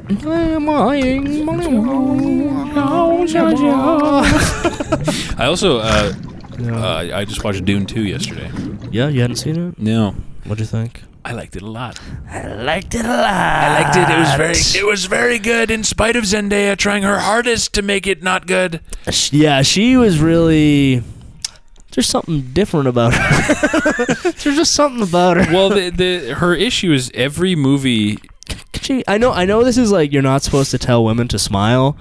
I also I just watched Dune 2 yesterday. Yeah, you hadn't seen it? No. What'd you think? I liked it a lot. I liked it a lot. I liked it. It was very good in spite of Zendaya trying her hardest to make it not good. Yeah, she was really... There's something different about her. There's just something about her. Well, her issue is every movie... I know this is like you're not supposed to tell women to smile,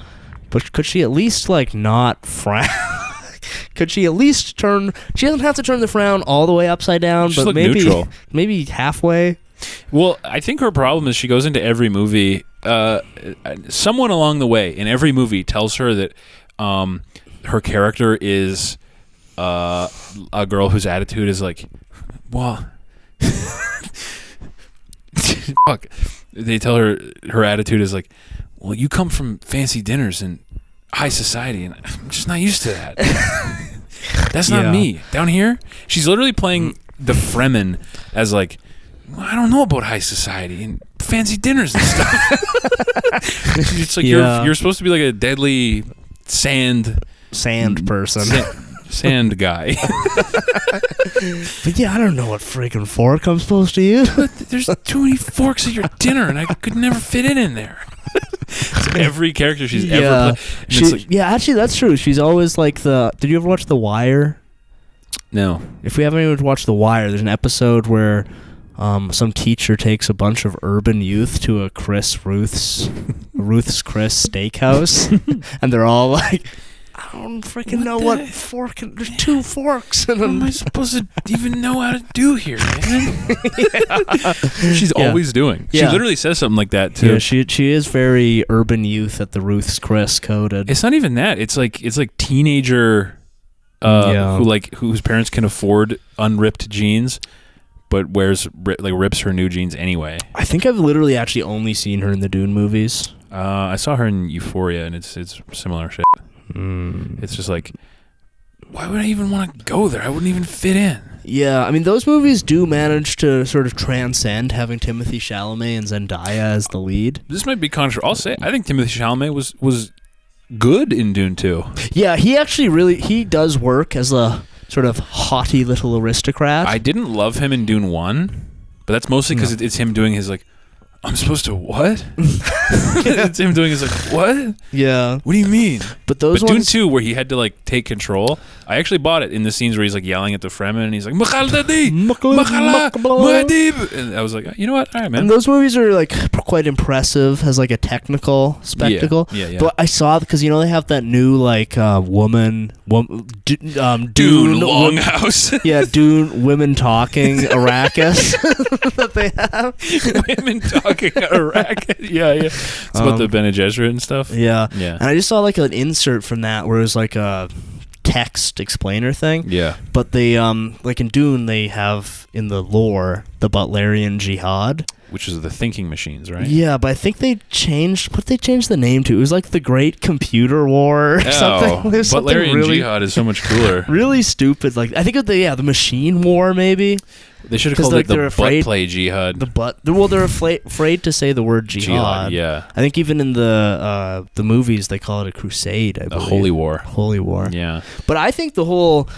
but could she at least like not frown? Could she at least turn? She doesn't have to turn the frown all the way upside down, Just but maybe halfway. Well, I think her problem is she goes into every movie. Someone along the way in every movie tells her that her character is a girl whose attitude is like, well, fuck. They tell her attitude is like, well, you come from fancy dinners and high society, and I'm just not used to that. That's not me. Down here, she's literally playing the Fremen as like, well, I don't know about high society and fancy dinners and stuff. It's like you're supposed to be like a deadly sand person. Sand guy. But yeah, I don't know what freaking fork I'm supposed to use. There's too many forks at your dinner, and I could never fit it in there. It's every character she's ever played. Actually, that's true. She's always like the... Did you ever watch The Wire? No. If we haven't even watched The Wire, there's an episode where some teacher takes a bunch of urban youth to a Ruth's Chris steakhouse, and they're all like... I don't freaking know what fork. There's two forks. What am I supposed to even know how to do here, man? She's always doing. She literally says something like that too. Yeah, she is very urban youth at the Ruth's Chris coded. It's not even that. It's like teenager whose parents can afford unripped jeans, but rips her new jeans anyway. I think I've literally actually only seen her in the Dune movies. I saw her in Euphoria, and it's similar shit. It's just like, why would I even want to go there? I wouldn't even fit in. Yeah, I mean, those movies do manage to sort of transcend having Timothée Chalamet and Zendaya as the lead. This might be controversial. I'll say, I think Timothée Chalamet was good in Dune 2. Yeah, he actually he does work as a sort of haughty little aristocrat. I didn't love him in Dune 1, but that's mostly because it's him doing his like, I'm supposed to what? It's him doing his like, what? Yeah. What do you mean? But Dune 2, where he had to like take control, I actually bought it in the scenes where he's like yelling at the Fremen and he's like, Makaldadi, Makala, Muad'Dib. And I was like, you know what? All right, man. And those movies are like quite impressive as like a technical spectacle. Yeah. But I saw, because you know they have that new like Dune Longhouse. Yeah, Dune women talking Arrakis that they have. Women talking Arrakis. Yeah. It's about the Bene Gesserit and stuff. Yeah. And I just saw like an insert from that where it was like a text explainer thing. Yeah. But they like in Dune they have in the lore the Butlerian Jihad, which is the thinking machines, right? Yeah, but I think they changed the name to. It was like the Great Computer War or something. Butlerian Jihad is so much cooler. Really stupid. Like I think of the Machine War maybe. They should have called it the butt play jihad. They're afraid to say the word jihad. Yeah. I think even in the movies they call it a crusade. I believe. A holy war. Holy war. Yeah. But I think the whole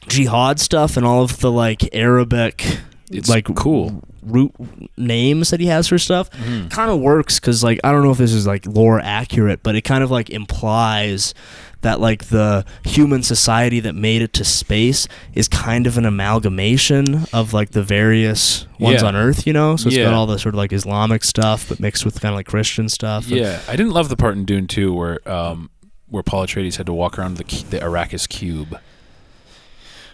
jihad stuff and all of the like Arabic, it's like cool root names that he has for stuff kind of works because like I don't know if this is like lore accurate, but it kind of like implies that like the human society that made it to space is kind of an amalgamation of like the various ones on Earth, you know? So it's got all the sort of like Islamic stuff, but mixed with kind of like Christian stuff. Yeah, I didn't love the part in Dune 2 where Paul Atreides had to walk around the Arrakis cube.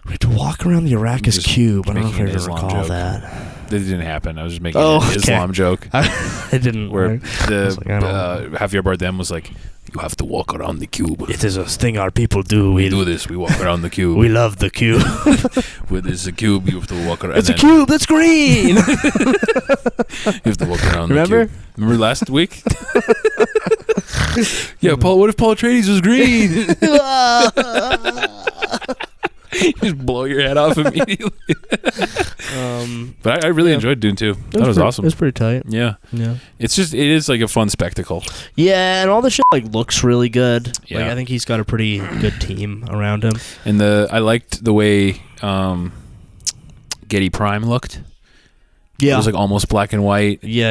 We had to walk around the Arrakis cube. I don't know if I ever recall that. That didn't happen. I was just making an Islam joke. It didn't. Where Javier Bardem was like, "You have to walk around the cube. It is a thing our people do. We do this. We walk around the cube. We love the cube. Where there's a cube, you have to walk around. It's a cube that's green. You have to walk around the cube. Remember last week? Yeah, Paul. What if Paul Atreides was green? You just blow your head off immediately. But I really enjoyed Dune 2. That was awesome. It was pretty tight. Yeah. It is like a fun spectacle. Yeah, and all the shit like looks really good. Yeah. Like I think he's got a pretty good team around him. And I liked the way Getty Prime looked. Yeah. It was like almost black and white. Yeah.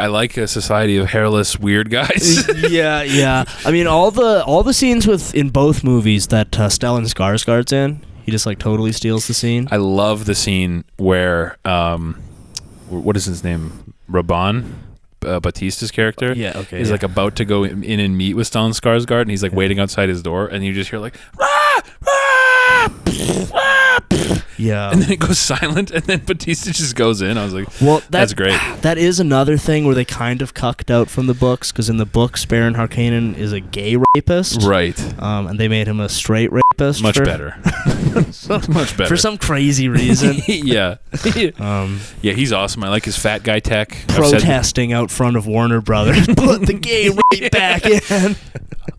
I like a society of hairless weird guys. yeah. I mean, all the scenes in both movies that Stellan Skarsgård's in, he just like totally steals the scene. I love the scene where what is his name? Raban, Batista's character. Yeah. Okay. He's like about to go in and meet with Stellan Skarsgård, and he's like waiting outside his door, and you just hear like rah, rah, rah, yeah. and then it goes silent, and then Batista just goes in. I was like, well, that's great. That is another thing where they kind of cucked out from the books, because in the books, Baron Harkonnen is a gay rapist, right? And they made him a straight rapist. Much better. Much better for some crazy reason. Yeah. Yeah, he's awesome. I like his fat guy tech. Protesting out front of Warner Brothers. Put the gay rape back in.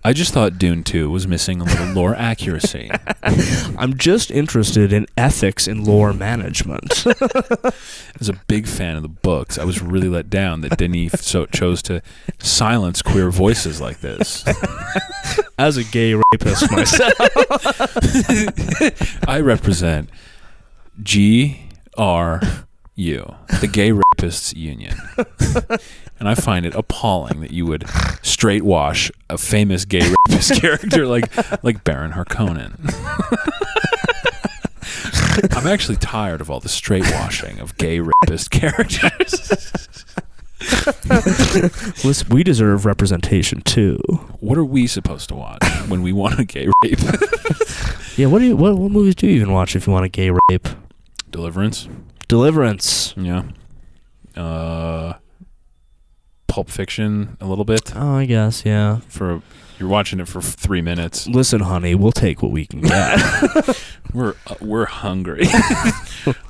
I just thought Dune 2 was missing a little lore accuracy. I'm just interested in ethics in lore management. As a big fan of the books, I was really let down that Denis chose to silence queer voices like this. As a gay rapist myself. I represent GRU, the Gay Rapists Union. And I find it appalling that you would straight wash a famous gay rapist character like Baron Harkonnen. I'm actually tired of all the straight washing of gay rapist characters. Listen, we deserve representation too. What are we supposed to watch when we want a gay rape? Yeah, what movies do you even watch if you want a gay rape? Deliverance. Yeah. Pulp Fiction a little bit. Oh, I guess, yeah. You're watching it for 3 minutes. Listen, honey, we'll take what we can get. We're hungry.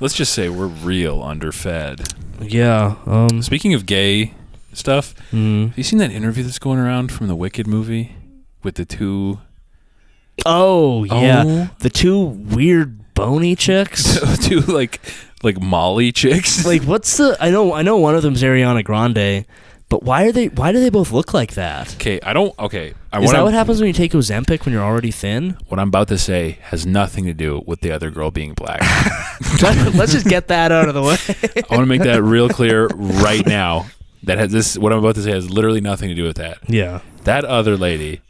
Let's just say we're real underfed. Yeah. Speaking of gay stuff, have you seen that interview that's going around from the Wicked movie with the two? Oh yeah, the two weird bony chicks. Two like Molly chicks. Like what's the? I know one of them's Ariana Grande. But why do they both look like that? Okay, Is that what happens when you take Ozempic when you're already thin? What I'm about to say has nothing to do with the other girl being black. Let's just get that out of the way. I want to make that real clear right now. What I'm about to say has literally nothing to do with that. Yeah. That other lady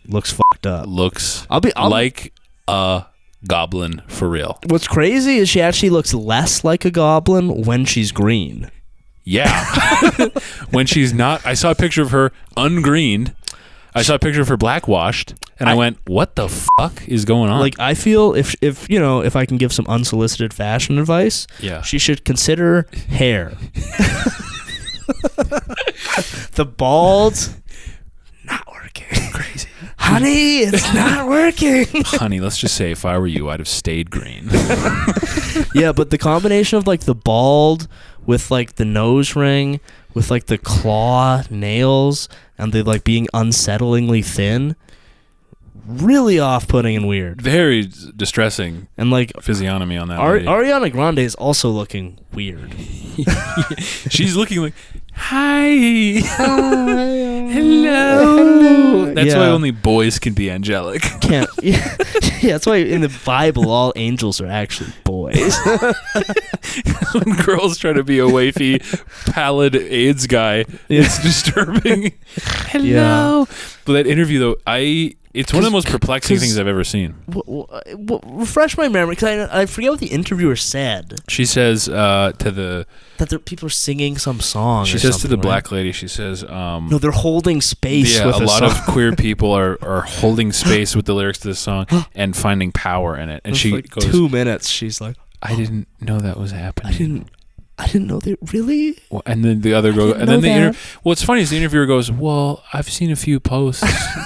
looks fucked up. Looks like a goblin for real. What's crazy is she actually looks less like a goblin when she's green. Yeah. When she's not, I saw a picture of her ungreened. I saw a picture of her blackwashed, and I went, "What the fuck is going on?" Like, I feel if I can give some unsolicited fashion advice, yeah, she should consider hair. The bald, not working. Crazy, honey, it's not working. Honey, let's just say if I were you, I'd have stayed green. Yeah, but the combination of like the bald with like the nose ring, with like the claw nails, and the like being unsettlingly thin, really off-putting and weird. Very distressing. And like physiognomy on that. Ariana Grande is also looking weird. She's looking like, hi, hello. That's why only boys can be angelic. Can't. Yeah, that's why in the Bible all angels are actually boys. When girls try to be a wafy, pallid AIDS guy, it's disturbing. Hello. Yeah. But that interview though, it's one of the most perplexing things I've ever seen. Refresh my memory, because I forget what the interviewer said. She says that people are singing some song. She says to the black lady, she says, no, they're holding space with a lot song. of queer people are holding space with the lyrics to this song and finding power in it. And she like goes, 2 minutes, she's like, I didn't know that was happening. I didn't know they really. Well, and then the other girl, and then what's funny is the interviewer goes, "Well, I've seen a few posts."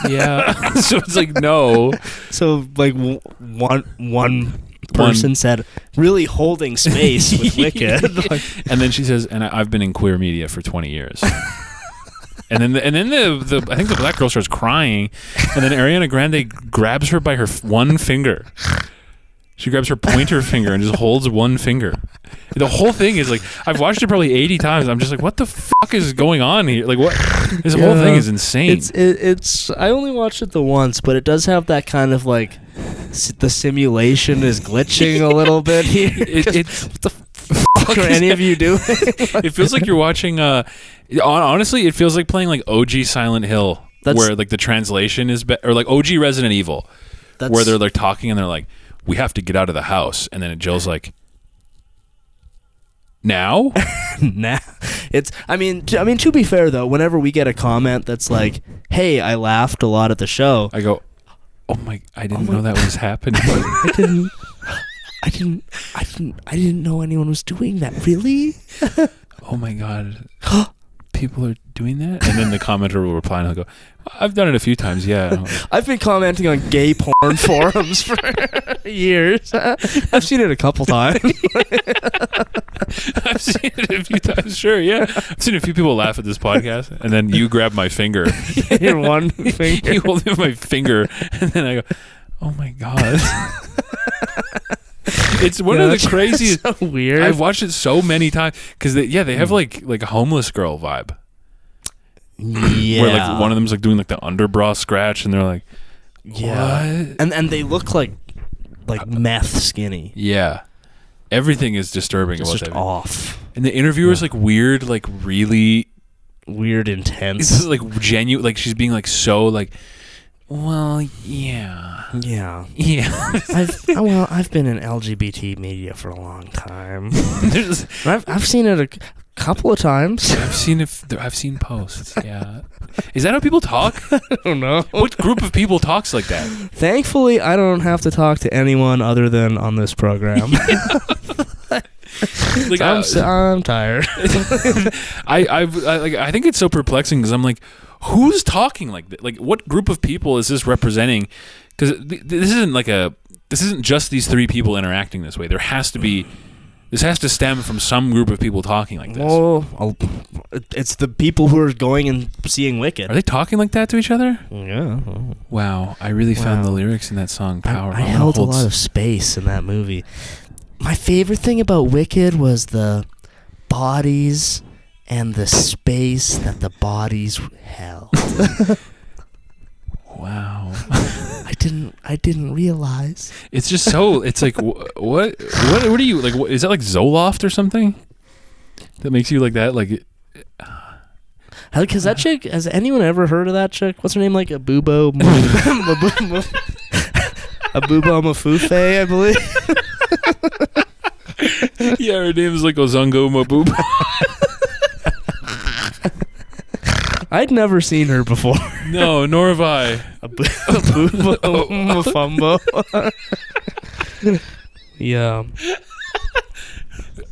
Yeah, so it's like no. So like one person said, "Really holding space with Wicked," and then she says, "And I've been in queer media for 20 years." And then the I think the black girl starts crying, and then Ariana Grande grabs her by her one finger. She grabs her pointer finger and just holds one finger. The whole thing is like, I've watched it probably 80 times. I'm just like, what the fuck is going on here? Like, what? This whole thing is insane. It's. I only watched it the once, but it does have that kind of like, the simulation is glitching a little bit here. What the fuck are any of you doing? It feels like you're watching. Honestly, it feels like playing like OG Silent Hill, where like the translation is or like OG Resident Evil, where they're like talking and they're like, we have to get out of the house, and then Jill's like, now? Nah. It's I mean to be fair though, whenever we get a comment that's like, "Hey, I laughed a lot at the show." I go, "Oh my, I didn't know that was happening." I didn't know anyone was doing that. Really? Oh my god. People are doing that? And then the commenter will reply and he'll go, I've done it a few times, yeah. I've been commenting on gay porn forums for years. I've seen it a couple times. I've seen it a few times, sure, yeah. I've seen a few people laugh at this podcast, and then you grab my finger. Your one finger. You hold my finger, and then I go, oh my god. It's one of the craziest. So weird. I've watched it so many times because they have like a homeless girl vibe. Yeah. Where like one of them's like doing like the underbra scratch, and they're like, yeah. What? And they look like meth skinny. Yeah. Everything is disturbing it's about just that. Off. And the interviewer's like weird, like really weird, intense. It's like genuine, like she's being like so like, well, yeah. I've been in LGBT media for a long time. I've seen it a couple of times. I've seen posts. Yeah. Is that how people talk? I don't know. What group of people talks like that? Thankfully, I don't have to talk to anyone other than on this program. Like, I'm tired. I think it's so perplexing because I'm like, who's talking like that? Like, what group of people is this representing? Because this isn't just these three people interacting this way. There has to be. This has to stem from some group of people talking like this. Well, it's the people who are going and seeing Wicked. Are they talking like that to each other? Yeah. Wow, I really found the lyrics in that song powerful. I held a lot of space in that movie. My favorite thing about Wicked was the bodies and the space that the bodies held. Wow. I didn't realize. It's just so. It's like what are you like? Is that like Zoloft or something? That makes you like that? Like, because that chick. Has anyone ever heard of that chick? What's her name? Like Abubo Mafufe, I believe. Yeah, her name is like Ozungo Mabuba. I'd never seen her before. No, nor have I. Abubo Mafumbo. Yeah.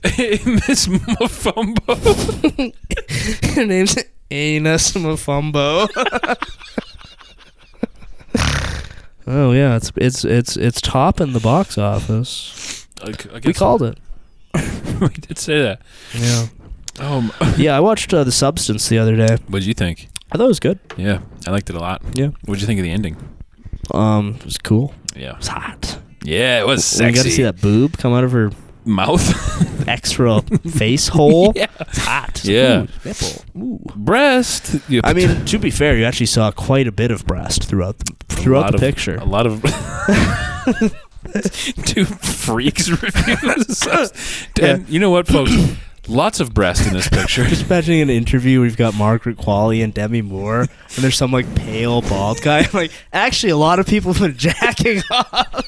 Miss Mafumbo. Her name's Anus Mafumbo. Oh yeah, it's top in the box office. We called it. We did say that. Yeah. Yeah, I watched The Substance the other day. What'd you think? I thought it was good. Yeah, I liked it a lot. Yeah. What'd you think of the ending? It was cool. Yeah. It was hot. Yeah, it was sexy. You got to see that boob come out of her mouth. Extra face hole. Yeah. It's hot. Yeah. Ooh, nipple. Ooh. Breast. Yeah. I mean, to be fair, you actually saw quite a bit of breast throughout the picture. A lot of... Two freaks reviews. And you know what, folks? Lots of breast in this picture. Just imagining an interview. We've got Margaret Qualley and Demi Moore, and there's some like pale bald guy. Like, actually, a lot of people have been jacking off.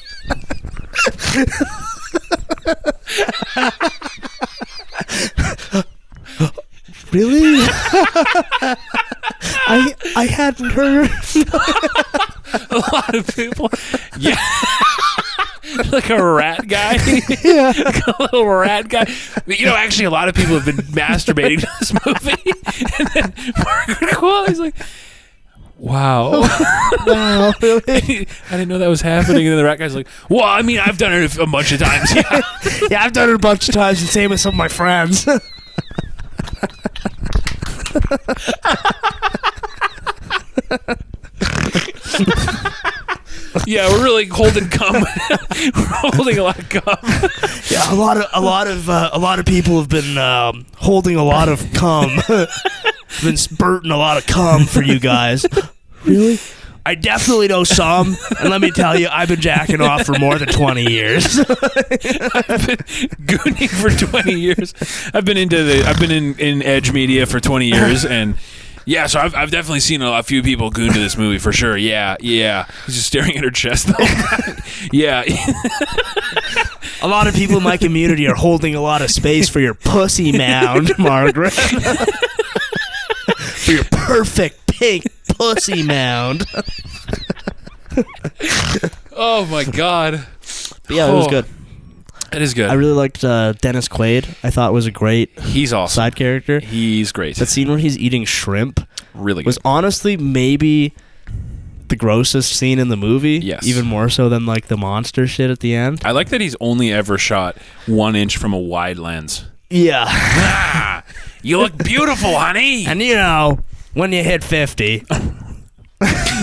Really? I hadn't heard. A lot of people. Yeah. Like a rat guy. Yeah. Like a little rat guy. You know, actually, a lot of people have been masturbating to this movie. And then Margaret Qualley's like, wow. Wow, really? I didn't know that was happening. And then the rat guy's like, well, I mean, I've done it a bunch of times. Yeah, yeah, I've done it a bunch of times, and same with some of my friends. Yeah, we're really holding cum. We're holding a lot of cum. Yeah, a lot of people have been holding a lot of cum. Been spurting a lot of cum for you guys. Really? I definitely know some, and let me tell you, I've been jacking off for more than 20 years. I've been gooning for 20 years. I've been in edge media for 20 years, and yeah, so I've definitely seen a few people goon to this movie for sure. Yeah. He's just staring at her chest the whole time. Yeah. A lot of people in my community are holding a lot of space for your pussy mound, Margaret. For your perfect pink pussy mound. Oh my god. But yeah, it was good. It is good. I really liked Dennis Quaid. I thought was a great He's awesome. side character. He's great. That scene where he's eating shrimp Really good. was honestly maybe the grossest scene in the movie. Yes. Even more so than like the monster shit at the end. I like that he's only ever shot 1 inch from a wide lens. Yeah. Ah, you look beautiful, honey. And you know, when you hit 50...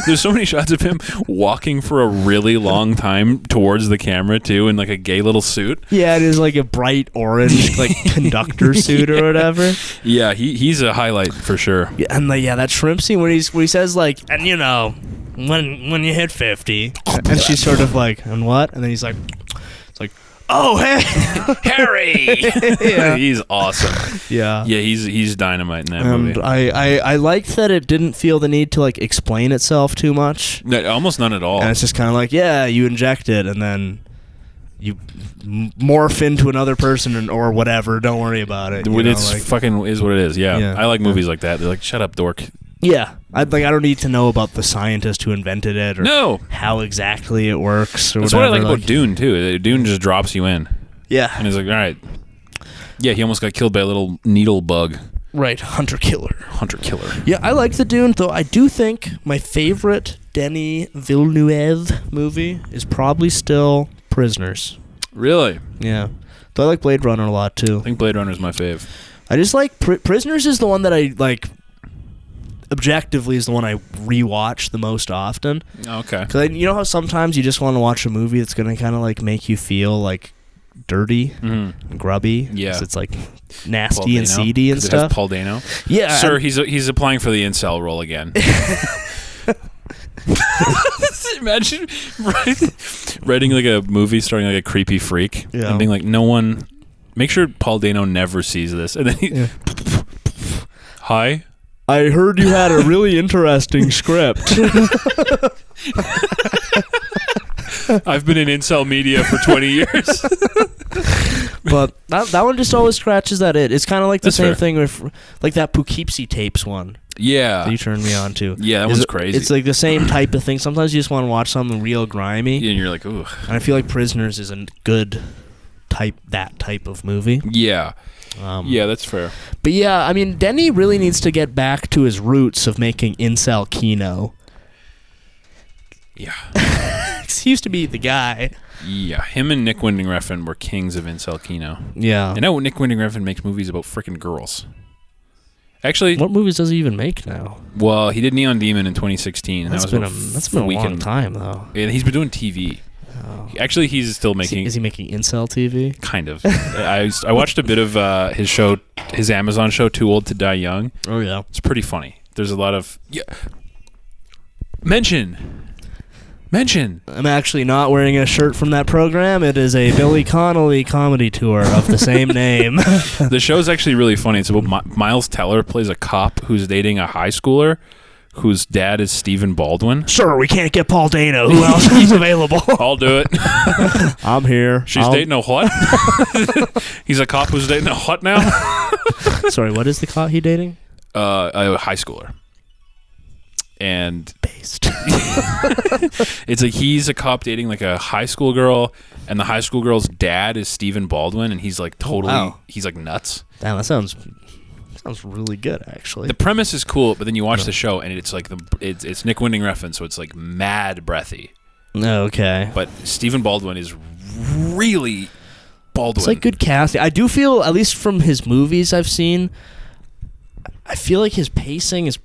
There's so many shots of him walking for a really long time towards the camera too, in like a gay little suit. Yeah, it is like a bright orange like conductor suit or whatever. Yeah, he's a highlight for sure. Yeah, and like, that shrimp scene where he says like, and you know, when you hit 50, and she's sort of like, and what? And then he's like, it's like, oh hey, Harry. Yeah. He's awesome. Yeah. Yeah, he's dynamite in that And movie. I liked that it didn't feel the need to like explain itself too much. No, almost none at all. And it's just kind of like, yeah, you inject it and then you morph into another person or whatever. Don't worry about it. It's fucking is what it is. Yeah, Yeah. I like movies like that. They're like, shut up, dork. Yeah, I don't need to know about the scientist who invented it or No, how exactly it works or that's whatever. what I like about Dune too. Dune just drops you in, Yeah, and he's like, all right. Yeah, he almost got killed by a little needle bug. right, hunter killer. Yeah, I like the Dune though. I do think my favorite Denis Villeneuve movie is probably still Prisoners. Really? Yeah, though I like Blade Runner a lot too. I think Blade Runner is my fave. I just like Prisoners is the one that I like. Objectively is the one I rewatch the most often. Okay. Because you know how sometimes you just want to watch a movie that's going to kind of like make you feel like dirty and grubby. Yeah. 'Cause it's like nasty Paul and Dano, seedy and 'cause it has stuff. Paul Dano. Yeah. Sir, he's applying for the incel role again. Imagine writing like a movie starring like a creepy freak and being like, no one, make sure Paul Dano never sees this. And then he, hi. I heard you had a really interesting script. I've been in incel media for 20 years. But that one just always scratches that itch. It's kind of like the That's same fair. thing with like that Poughkeepsie tapes one Yeah. that you turned me on to. Yeah, that one's crazy. It's like the same type of thing. Sometimes you just want to watch something real grimy. And you're like, ooh. And I feel like Prisoners is a good type of movie. Yeah. Yeah, that's fair. But yeah, I mean, Denny really needs to get back to his roots of making incel kino. Yeah. He used to be the guy. Yeah, him and Nick Winding Refn were kings of incel kino. Yeah. And now Nick Winding Refn makes movies about freaking girls. Actually, What movies does he even make now? well, he did Neon Demon in 2016. And That's that been was a long time though. And he's been doing TV. Oh. Actually, he's still making. Is he making incel TV? Kind of. I watched a bit of his show, his Amazon show, Too Old to Die Young. Oh yeah. It's pretty funny. There's a lot of mention. I'm actually not wearing a shirt from that program. It is a Billy Connolly comedy tour of the same name. The show's actually really funny. It's about Miles Teller plays a cop who's dating a high schooler whose dad is Stephen Baldwin. Sir, we can't get Paul Dano. Who else is available? I'll do it. I'm here. She's dating a what? He's a cop who's dating a what now? Sorry, what is the cop he dating? A high schooler. And Based. it's like he's a cop dating like a high school girl, and the high school girl's dad is Stephen Baldwin, and he's like totally, wow. He's like nuts. Damn, that sounds really good, actually. The premise is cool, but then you watch the show, and it's like it's Nick Winding Refn, so it's like mad breathy. Okay. But Stephen Baldwin is really Baldwin. It's like good casting. I do feel, at least from his movies I've seen, I feel like his pacing is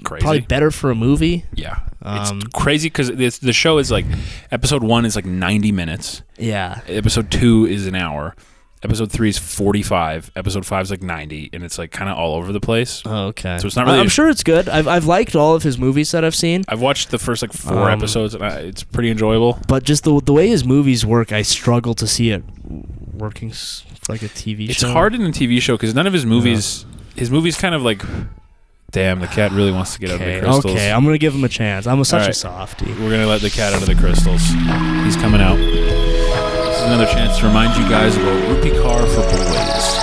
crazy. probably better for a movie. Yeah. It's crazy because the show is like episode 1 is like 90 minutes. Yeah. Episode 2 is an hour. Episode 3 is 45. Episode 5 is like 90, and it's like kind of all over the place. Oh, okay. So it's not really. I'm sure it's good. I've liked all of his movies that I've seen. I've watched the first like 4 episodes, and it's pretty enjoyable. But just the way his movies work, I struggle to see it working like a TV show. It's hard in a TV show because none of his movies. His movies kind of like. Damn, the cat really wants to get out of the crystals. Okay, I'm gonna give him a chance. I'm such a softie. We're gonna let the cat out of the crystals. He's coming out. This is another chance to remind you guys about Rupee Car for Boys,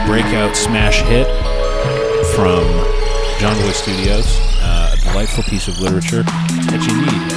breakout smash hit from John Boy Studios. A delightful piece of literature that you need